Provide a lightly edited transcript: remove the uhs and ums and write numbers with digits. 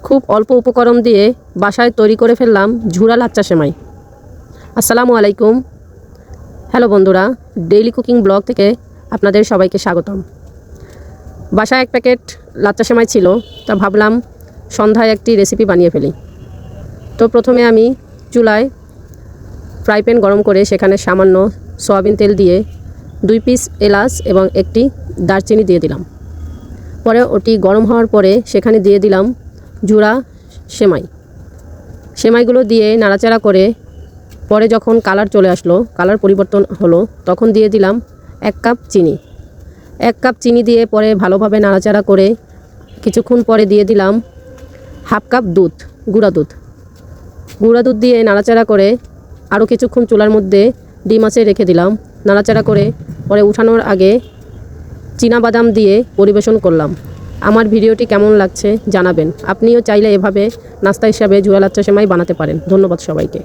খুব অল্প উপকরণ দিয়ে বাসায় তৈরি করে ফেললাম ঝুরা লাচ্চা সেমাই। আসসালামু আলাইকুম। হ্যালো বন্ধুরা, ডেইলি কুকিং ব্লগ থেকে আপনাদের সবাইকে স্বাগতম। বাসায় এক প্যাকেট লাচ্চা সেমাই ছিল, তা ভাবলাম সন্ধ্যায় একটি রেসিপি বানিয়ে ফেলি। তো প্রথমে আমি চুলায় ফ্রাই প্যান গরম করে সেখানে সামান্য সয়াবিন তেল দিয়ে 2 পিস এলাচ এবং একটি দারচিনি দিয়ে দিলাম। পরে ওটি গরম হওয়ার পরে সেখানে দিয়ে দিলাম ঝুরা সেমাইগুলো দিয়ে নাড়াচাড়া করে পরে যখন কালার চলে আসলো, কালার পরিবর্তন হলো, তখন দিয়ে দিলাম 1 কাপ চিনি। 1 কাপ চিনি দিয়ে পরে ভালোভাবে নাড়াচাড়া করে কিছুক্ষণ পরে দিয়ে দিলাম 1/2 কাপ দুধ, গুঁড়া দুধ দিয়ে নাড়াচাড়া করে আরও কিছুক্ষণ চুলার মধ্যে ডিম আঁচে রেখে দিলাম। নাড়াচাড়া করে পরে উঠানোর আগে চীনাবাদাম দিয়ে পরিবেশন করলাম। আমার ভিডিওটি কেমন লাগছে জানাবেন। আপনিও চাইলে এভাবে নাস্তা হিসাবে ঝুরা লাচ্চা সেমাই বানাতে পারেন। ধন্যবাদ সবাইকে।